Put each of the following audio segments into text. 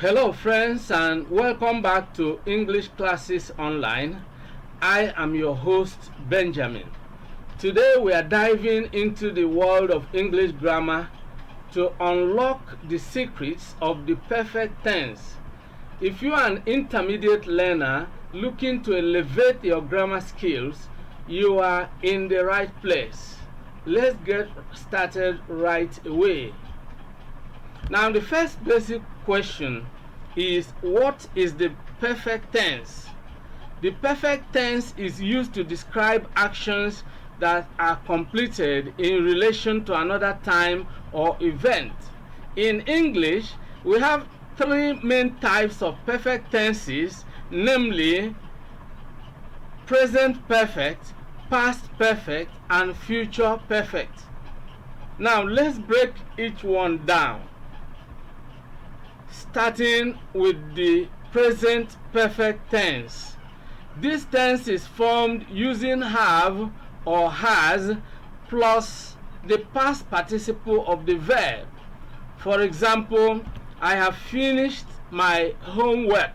Hello friends, and welcome back to English Classes Online. I am your host Benjamin. Today we are diving into the world of English grammar to unlock the secrets of the perfect tense. If you are an intermediate learner looking to elevate your grammar skills, you are in the right place. Let's get started right away. Now, the first basic question is, what is the perfect tense? The perfect tense is used to describe actions that are completed in relation to another time or event. In English, we have three main types of perfect tenses, namely present perfect, past perfect, and future perfect. Now, let's break each one down, starting with the present perfect tense. This tense is formed using have or has plus the past participle of the verb. For example, I have finished my homework.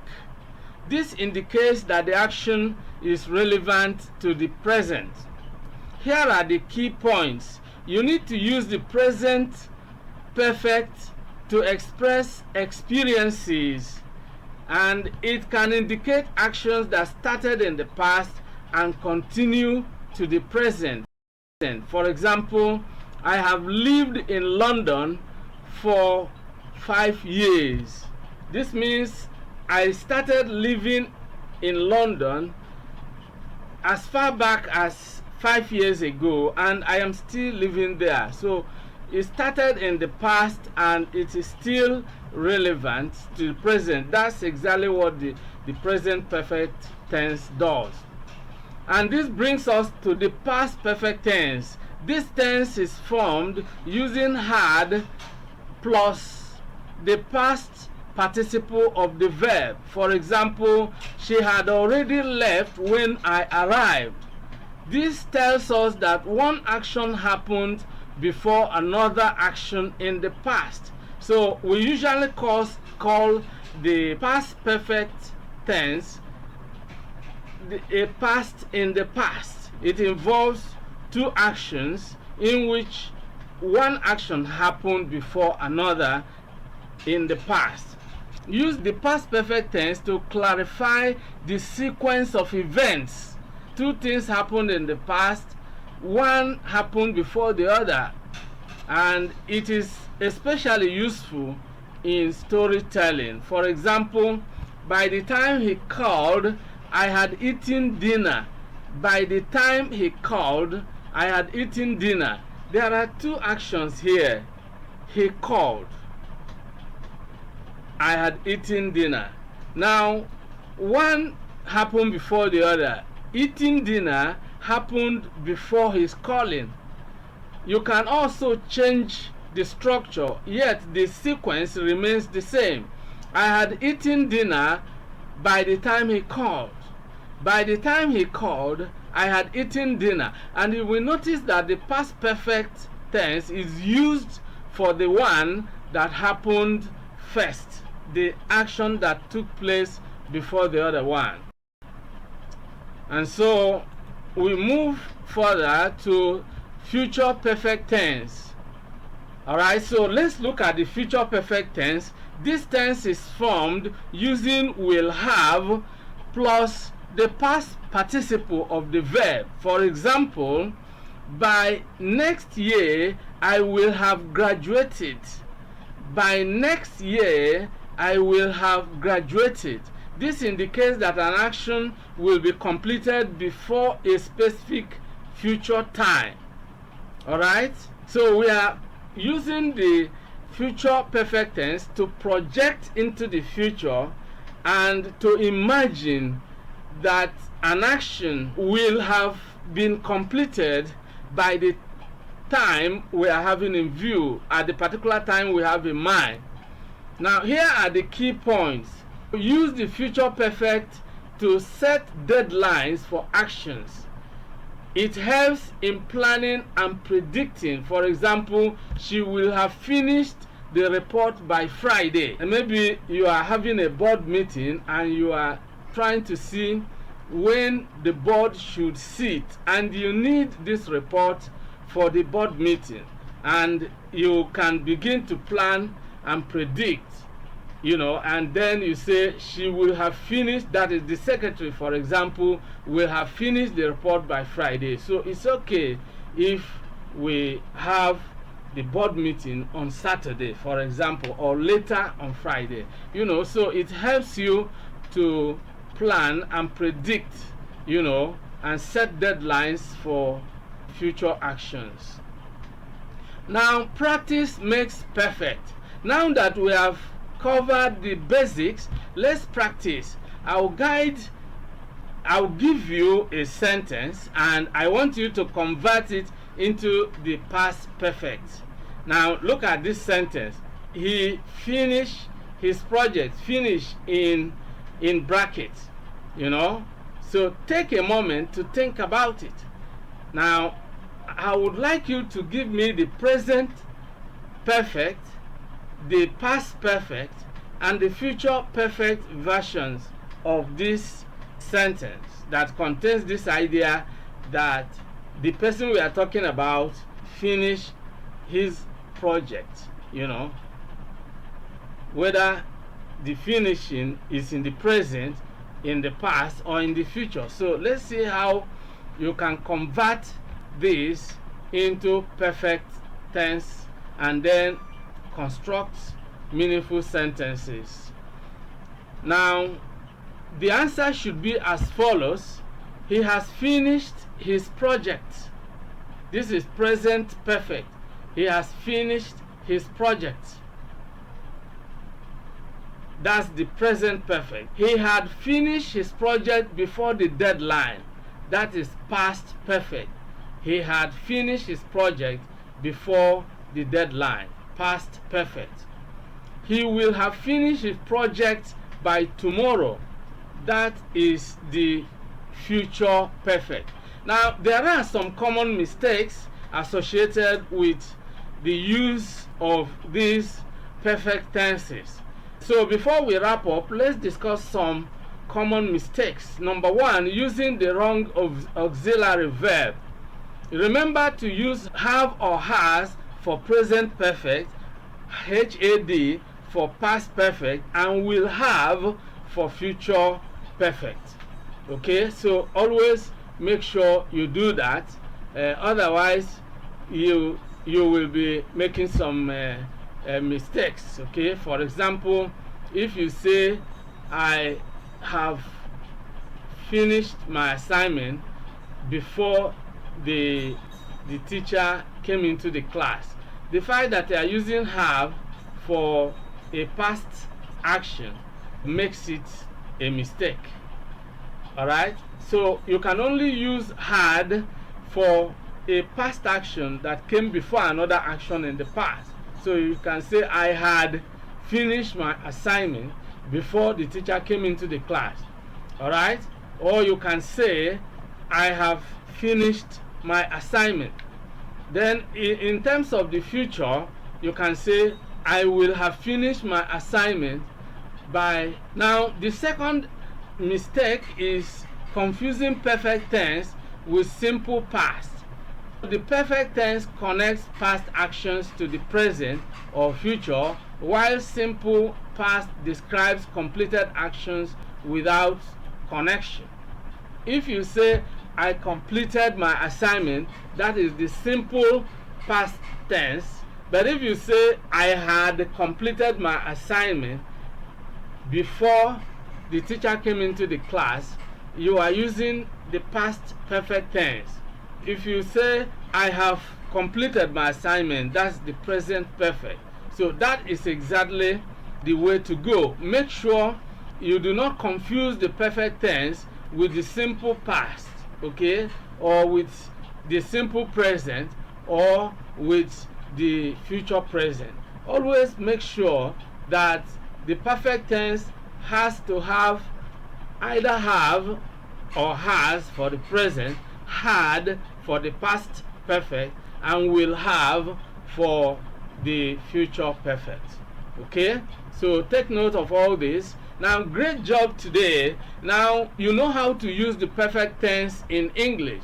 This indicates that the action is relevant to the present. Here are the key points. You need to use the present perfect to express experiences, and it can indicate actions that started in the past and continue to the present. For example, I have lived in London for 5 years. This means I started living in London as far back as 5 years ago, and I am still living there. So it started in the past and it is still relevant to the present. That's exactly what the present perfect tense does. And this brings us to the past perfect tense. This tense is formed using had plus the past participle of the verb. For example, she had already left when I arrived. This tells us that one action happened before another action in the past. So we usually call the past perfect tense a past in the past. It involves two actions in which one action happened before another in the past. Use the past perfect tense to clarify the sequence of events. Two things happened in the past, one happened before the other, and it is especially useful in storytelling. For example, by the time he called, I had eaten dinner. By the time he called, I had eaten dinner. There are two actions here. He called, I had eaten dinner. Now, one happened before the other. Eating dinner happened before his calling. You can also change the structure, yet the sequence remains the same. I had eaten dinner by the time he called. By the time he called, I had eaten dinner. And you will notice that the past perfect tense is used for the one that happened first, the action that took place before the other one. And so we move further to future perfect tense. Alright, so let's look at the future perfect tense. This tense is formed using will have plus the past participle of the verb. For example, by next year I will have graduated. By next year I will have graduated. This indicates that an action will be completed before a specific future time. Alright? So we are using the future perfect tense to project into the future and to imagine that an action will have been completed by the time we are having in view, at the particular time we have in mind. Now, here are the key points. Use the future perfect to set deadlines for actions. It helps in planning and predicting. For example, she will have finished the report by Friday. And maybe you are having a board meeting and you are trying to see when the board should sit, and you need this report for the board meeting, and you can begin to plan and predict, and then you say she will have finished, that is the secretary for example, will have finished the report by Friday. So it's okay if we have the board meeting on Saturday, for example, or later on Friday. So it helps you to plan and predict, and set deadlines for future actions. Now, practice makes perfect. Now that we have covered the basics, let's practice. I'll give you a sentence and I want you to convert it into the past perfect. Now look at this sentence. He finished his project. Finish in brackets, So take a moment to think about it. Now I would like you to give me the present perfect, the past perfect, and the future perfect versions of this sentence that contains this idea that the person we are talking about finished his project, whether the finishing is in the present, in the past, or in the future. So let's see how you can convert this into perfect tense and then construct meaningful sentences. Now the answer should be as follows. He has finished his project. This is present perfect. He has finished his project. That's the present perfect. He had finished his project before the deadline. That is past perfect. He had finished his project before the deadline. Past perfect. He will have finished his project by tomorrow. That is the future perfect. Now, there are some common mistakes associated with the use of these perfect tenses. So before we wrap up, let's discuss some common mistakes. Number one, using the wrong auxiliary verb. Remember to use have or has for present perfect, had for past perfect, and will have for future perfect. Okay, so always make sure you do that. Otherwise you will be making some mistakes. Okay, for example, if you say I have finished my assignment before the teacher came into the class, the fact that they are using have for a past action makes it a mistake. Alright, so you can only use had for a past action that came before another action in the past. So you can say I had finished my assignment before the teacher came into the class. Alright, or you can say I have finished my assignment. Then in terms of the future, you can say I will have finished my assignment by now. The second mistake is confusing perfect tense with simple past. The perfect tense connects past actions to the present or future, while simple past describes completed actions without connection. If you say I completed my assignment, that is the simple past tense. But if you say I had completed my assignment before the teacher came into the class, you are using the past perfect tense. If you say I have completed my assignment, that's the present perfect. So that is exactly the way to go. Make sure you do not confuse the perfect tense with the simple past, okay, or with the simple present, or with the future present. Always make sure that the perfect tense has to have either have or has for the present, had for the past perfect, and will have for the future perfect. Okay, so take note of all this. Now, great job today. Now you know how to use the perfect tense in English.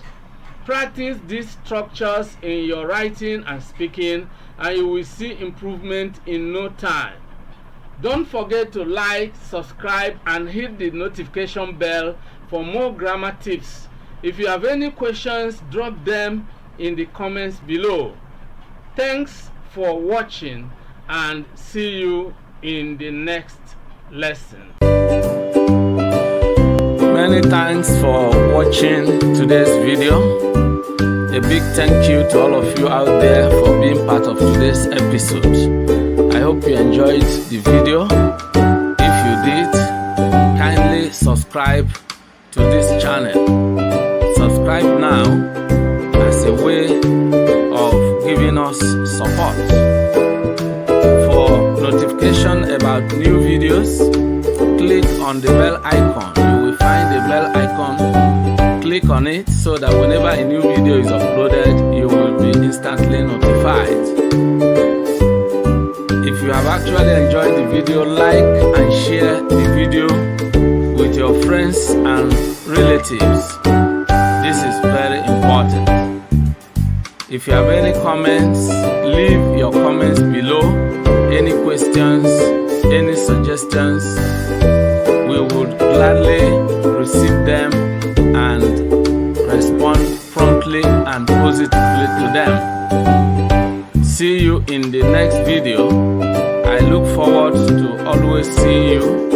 Practice these structures in your writing and speaking, and you will see improvement in no time. Don't forget to like, subscribe, and hit the notification bell for more grammar tips. If you have any questions, drop them in the comments below. Thanks for watching, and see you in the next lesson. Many thanks for watching today's video. A big thank you to all of you out there for being part of today's episode. I hope you enjoyed the video. If you did, kindly subscribe to this channel. Subscribe now as a way of giving us support. For notification about new videos, click on the bell icon. You will find the bell icon. Click on it so that whenever a new video is uploaded, you will be instantly notified. If you have actually enjoyed the video, like and share the video with your friends and relatives. This is very important. If you have any comments, leave your comments below. Any questions, any suggestions, we would gladly receive them and respond promptly and positively to them. See you in the next video. I look forward to always seeing you